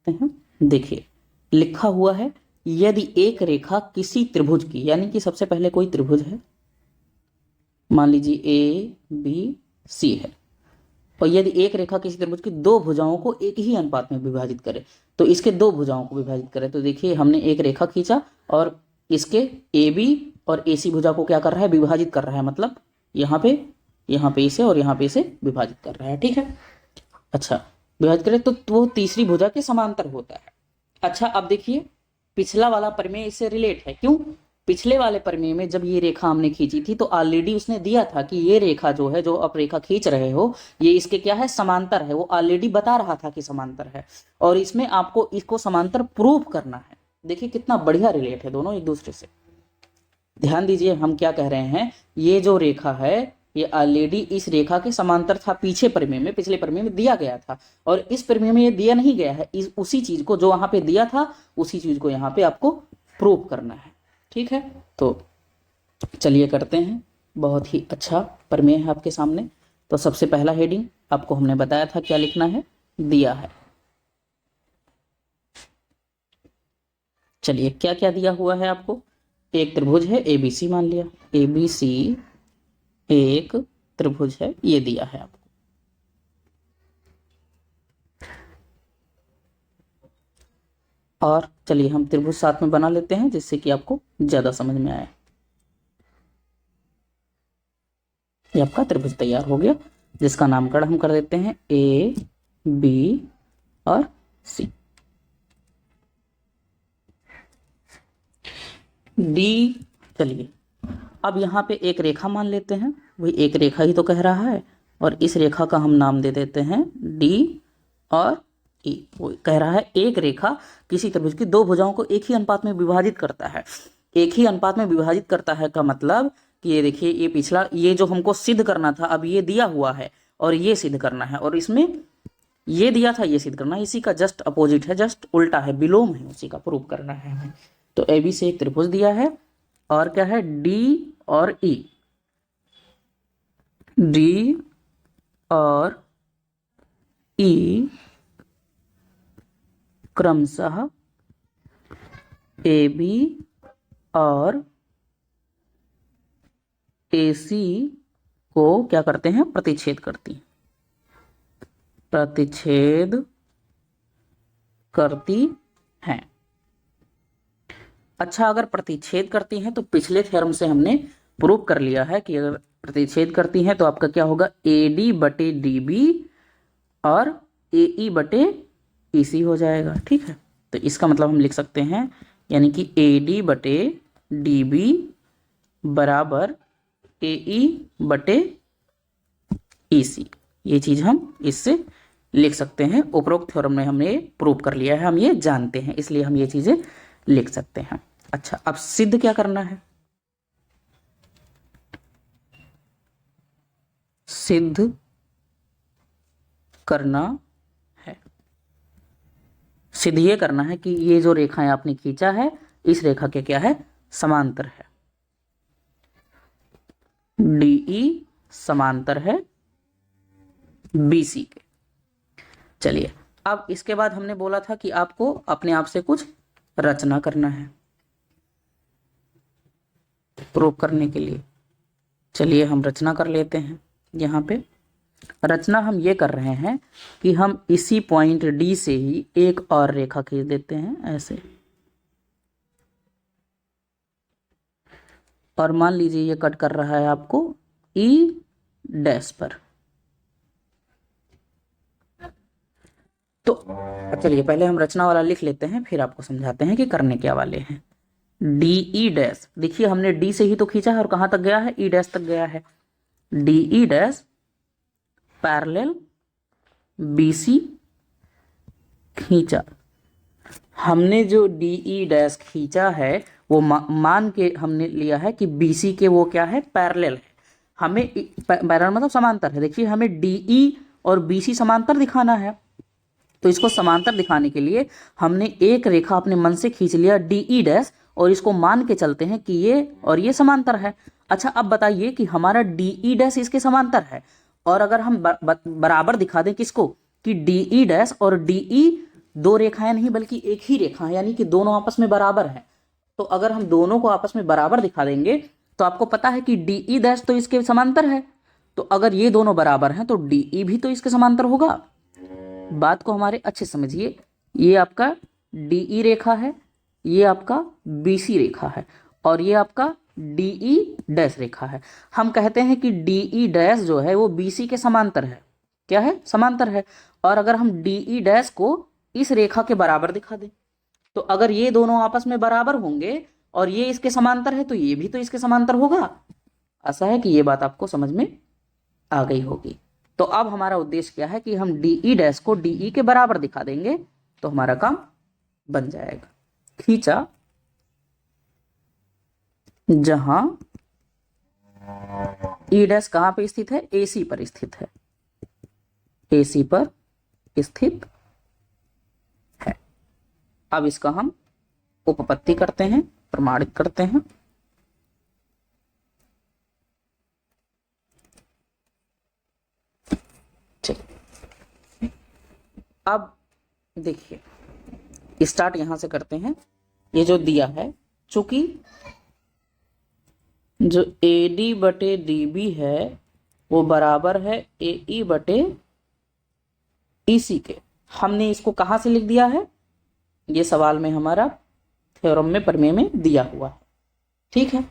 सकते हैं। देखिए लिखा हुआ है यदि एक रेखा किसी त्रिभुज की, यानी कि सबसे पहले कोई त्रिभुज है, मान लीजिए ए बी सी है, और यदि एक रेखा किसी त्रिभुज की दो भुजाओं को एक ही अनुपात में विभाजित करे, तो इसके दो भुजाओं को विभाजित करे। तो देखिए हमने एक रेखा खींचा और इसके ए बी और ए सी भुजा को क्या कर रहा है, विभाजित कर रहा है, मतलब यहाँ पे इसे और यहाँ पे इसे विभाजित कर रहा है, ठीक है। अच्छा विभाजित करे तो वो तीसरी भुजा के समांतर होता है। अच्छा अब देखिए पिछला वाला प्रमेय इससे रिलेट है, क्यों? पिछले वाले प्रमेय में जब ये रेखा हमने खींची थी तो ऑलरेडी उसने दिया था कि ये रेखा जो है, जो आप रेखा खींच रहे हो, ये इसके क्या है, समांतर है। वो ऑलरेडी बता रहा था कि समांतर है, और इसमें आपको इसको समांतर प्रूव करना है। देखिए कितना बढ़िया रिलेट है दोनों एक दूसरे से। ध्यान दीजिए हम क्या कह रहे हैं, ये जो रेखा है ये ऑलरेडी इस रेखा के समांतर था, पीछे प्रमेय में, पिछले प्रमेय में दिया गया था, और इस प्रमेय में ये दिया नहीं गया है। उसी चीज को जो वहां पे दिया था उसी चीज को यहाँ पे आपको प्रूव करना है, ठीक है। तो चलिए करते हैं। बहुत ही अच्छा प्रमेय है आपके सामने। तो सबसे पहला हेडिंग आपको हमने बताया था क्या लिखना है, दिया है। चलिए क्या क्या दिया हुआ है आपको, एक त्रिभुज है एबीसी, मान लिया एबीसी एक त्रिभुज है, ये दिया है आपको। और चलिए हम त्रिभुज साथ में बना लेते हैं जिससे कि आपको ज्यादा समझ में आए। ये आपका त्रिभुज तैयार हो गया, जिसका नामकरण हम कर देते हैं ए बी और सी। डी, चलिए अब यहाँ पे एक रेखा मान लेते हैं, वही एक रेखा ही तो कह रहा है, और इस रेखा का हम नाम दे देते हैं डी और ई। वो कह रहा है एक रेखा किसी त्रिभुज की दो भुजाओं को एक ही अनुपात में विभाजित करता है। एक ही अनुपात में विभाजित करता है का मतलब कि ये देखिए, ये पिछला, ये जो हमको सिद्ध करना था, अब ये दिया हुआ है और ये सिद्ध करना है, और इसमें ये दिया था ये सिद्ध करना है, इसी का जस्ट अपोजिट है, जस्ट उल्टा है, विलोम है, उसी का प्रूव करना है हमें। तो ए बी से एक त्रिभुज दिया है, और क्या है, डी और ई, डी और ई क्रमशः ए बी और ए सी को क्या करते हैं, प्रतिच्छेद करती हैं, प्रतिच्छेद करती हैं। अच्छा अगर प्रतिच्छेद करती हैं तो पिछले थ्योरम से हमने प्रूव कर लिया है कि अगर प्रतिच्छेद करती हैं तो आपका क्या होगा, ए डी बटे डी बी और ए ई बटे ई सी हो जाएगा, ठीक है। तो इसका मतलब हम लिख सकते हैं, यानी कि ए डी बटे डी बी बराबर ए ई बटे ई सी। ये चीज हम इससे लिख सकते हैं। उपरोक्त थ्योरम में हमने प्रूव कर लिया है, हम ये जानते हैं, इसलिए हम ये चीजें लिख सकते हैं। अच्छा अब सिद्ध क्या करना है, सिद्ध करना है, सिद्ध ये करना है कि ये जो रेखाएं आपने खींचा है इस रेखा के क्या है, समांतर है, डीई समांतर है बीसी के। चलिए अब इसके बाद हमने बोला था कि आपको अपने आप से कुछ रचना करना है प्रूव करने के लिए। चलिए हम रचना कर लेते हैं। यहाँ पे रचना हम ये कर रहे हैं कि हम इसी पॉइंट डी से ही एक और रेखा खींच देते हैं ऐसे, और मान लीजिए ये कट कर रहा है आपको ई डैश पर। तो चलिए पहले हम रचना वाला लिख लेते हैं, फिर आपको समझाते हैं कि करने क्या वाले हैं। डी ई डैश, देखिए हमने डी से ही तो खींचा है और कहां तक गया है, ई डैश तक गया है। D E dash parallel B C खींचा। हमने जो डी ई डैश खींचा है वो मान के हमने लिया है कि बी सी के वो क्या है, पैरेलल है। हमें पैरेलल मतलब समांतर है। देखिए हमें डी ई और बी सी समांतर दिखाना है, तो इसको समांतर दिखाने के लिए हमने एक रेखा अपने मन से खींच लिया डी ई डैश, और इसको मान के चलते हैं कि ये और ये समांतर है। अच्छा अब बताइए कि हमारा डी ई डैश इसके समांतर है, और अगर हम बराबर दिखा दें किसको, कि डी ई डैश और डी ई दो रेखाएं नहीं बल्कि एक ही रेखा है, यानी कि दोनों आपस में बराबर है। तो अगर हम दोनों को आपस में बराबर दिखा देंगे तो आपको पता है कि डी ई डैश तो इसके समांतर है, तो अगर ये दोनों बराबर हैं तो डी ई भी तो इसके समांतर होगा। बात को हमारे अच्छे समझिए, ये आपका डी ई रेखा है, ये आपका बी सी रेखा है, और ये आपका डी ई डैश रेखा है। हम कहते हैं कि डी ई डैश जो है वो बी सी के समांतर है। क्या है? समांतर है। और अगर हम डी ई डैश को इस रेखा के बराबर दिखा दें, तो अगर ये दोनों आपस में बराबर होंगे और ये इसके समांतर है तो ये भी तो इसके समांतर होगा। ऐसा है कि ये बात आपको समझ में आ गई होगी। तो अब हमारा उद्देश्य क्या है कि हम डी ई डैश को डी ई के बराबर दिखा देंगे तो हमारा काम बन जाएगा। खींचा जहां ई डैश कहां पे स्थित है? ए सी पर स्थित है, ए सी पर स्थित है। अब इसका हम उपपत्ति करते हैं, प्रमाणित करते हैं। ठीक, अब देखिए स्टार्ट यहां से करते हैं। ये जो दिया है, चूंकि जो ए डी बटे डी बी है वो बराबर है ए ई बटे ई सी के, हमने इसको कहां से लिख दिया है? ये सवाल में हमारा थ्योरम में, प्रमेय में दिया हुआ है। ठीक है,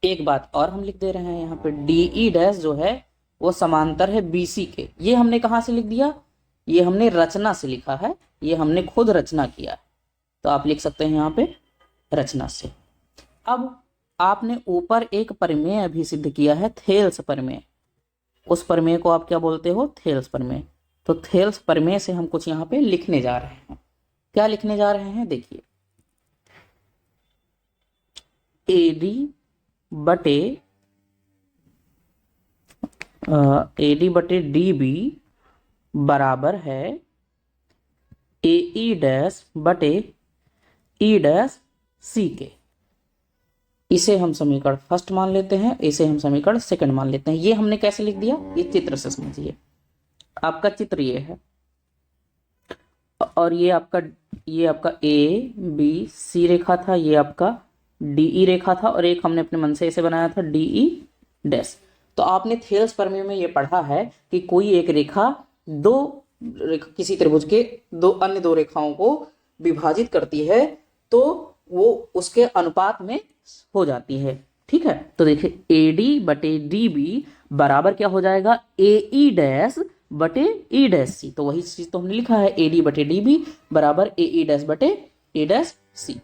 एक बात और हम लिख दे रहे हैं यहाँ पे, डी ई डैश जो है वो समांतर है बी सी के। ये हमने कहां से लिख दिया? ये हमने रचना से लिखा है, ये हमने खुद रचना किया है, तो आप लिख सकते हैं यहाँ पे रचना से। अब आपने ऊपर एक प्रमेय अभी सिद्ध किया है, थेल्स प्रमेय। उस प्रमेय को आप क्या बोलते हो? थेल्स प्रमेय। तो थेल्स प्रमेय से हम कुछ यहाँ पे लिखने जा रहे हैं। क्या लिखने जा रहे हैं? देखिए, एडी बटे डी बी बराबर है ए ई डैश बटे ई डैश सी के। इसे हम समीकरण फर्स्ट मान लेते हैं, इसे हम समीकरण सेकंड मान लेते हैं। ये हमने कैसे लिख दिया? ये चित्र से समझिए। आपका चित्र ये है और ये आपका ए बी सी रेखा था, ये आपका डी ई रेखा था, और एक हमने अपने मन से इसे बनाया था डी ई डैश। तो आपने थेल्स प्रमेय में ये पढ़ा है कि कोई एक रेखा किसी त्रिभुज के अन्य दो रेखाओं को विभाजित करती है तो वो उसके अनुपात में हो जाती है। ठीक है, तो देखिए ए डी बटे डी बी बराबर क्या हो जाएगा? ए ई डैश बटे ई डैश सी। तो वही चीज तो हमने लिखा है, ए डी बटे डी बी बराबर ए ई डैश बटे ए डैश सी।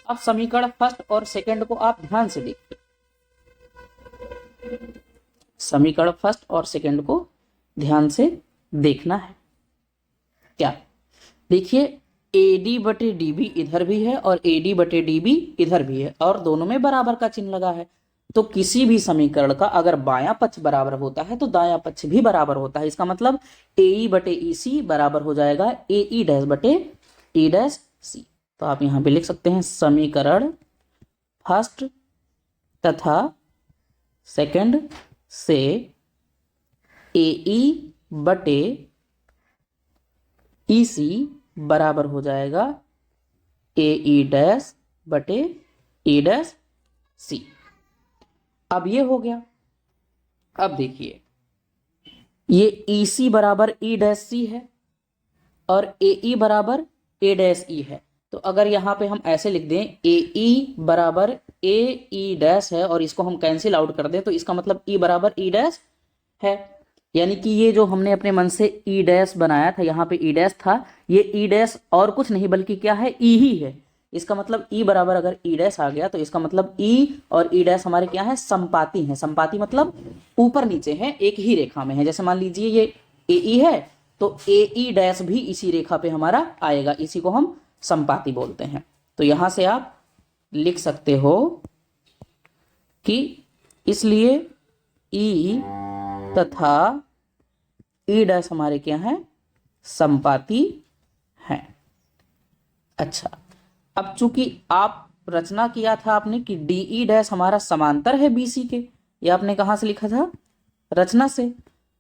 अब समीकरण फर्स्ट और सेकंड को आप ध्यान से देखिए। समीकरण फर्स्ट और सेकंड को ध्यान से देखना है। क्या? देखिए, ए डी बटे डी बी इधर भी है और ए डी बटे डी बी इधर भी है, और दोनों में बराबर का चिन्ह लगा है। तो किसी भी समीकरण का अगर बायां पक्ष बराबर होता है तो दायां पक्ष भी बराबर होता है। इसका मतलब ए ई बटे ई सी बराबर हो जाएगा ए ई डैश बटे ई डैश सी। तो आप यहां पे लिख सकते हैं समीकरण फर्स्ट तथा सेकंड से ए ई बटे ई सी बराबर हो जाएगा ए ई डैश बटे ई डैश सी। अब ये हो गया। अब देखिए, ये ई सी बराबर ई डैश सी है और ए ई बराबर ए डैश ई है। तो अगर यहाँ पे हम ऐसे लिख दें ए ई बराबर ए ई डैश है और इसको हम कैंसिल आउट कर दें तो इसका मतलब ई बराबर ई डैश है। यानी कि ये जो हमने अपने मन से ई डैश बनाया था, यहाँ पे ई डैश था, ये ई डैश और कुछ नहीं बल्कि क्या है? ई ही है। इसका मतलब ई बराबर अगर ई डैश आ गया तो इसका मतलब ई और ई डैश हमारे क्या है? संपाती हैं। संपाती मतलब ऊपर नीचे हैं, एक ही रेखा में है। जैसे मान लीजिए ये ए ई है तो ए ई डैश भी इसी रेखा पे हमारा आएगा, इसी को हम संपाती बोलते हैं। तो यहां से आप लिख सकते हो कि इसलिए ई तथा ई डैश हमारे क्या हैं? संपाती हैं। अच्छा, अब चूंकि आप रचना किया था आपने कि डी ई डैश हमारा समांतर है बीसी के, ये आपने कहां से लिखा था? रचना से।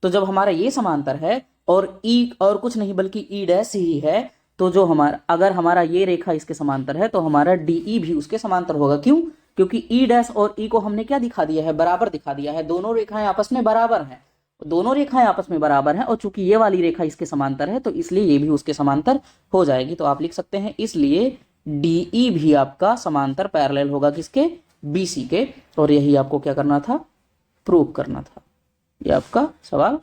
तो जब हमारा ये समांतर है और ई और कुछ नहीं बल्कि ई डैश ही है, तो जो हमारा अगर हमारा ये रेखा इसके समांतर है तो हमारा डीई भी उसके समांतर होगा। क्यों? क्योंकि ई डैश और ई को हमने क्या दिखा दिया है, बराबर दिखा दिया है। दोनों रेखाएं आपस में बराबर हैं, दोनों रेखाएं आपस में बराबर हैं, और चूंकि ये वाली रेखा इसके समांतर है तो इसलिए ये भी उसके समांतर हो जाएगी। तो आप लिख सकते हैं इसलिए डीई भी आपका समांतर पैरेलल होगा किसके, बीसी के। और यही आपको क्या करना था, प्रूव करना था। ये आपका सवाल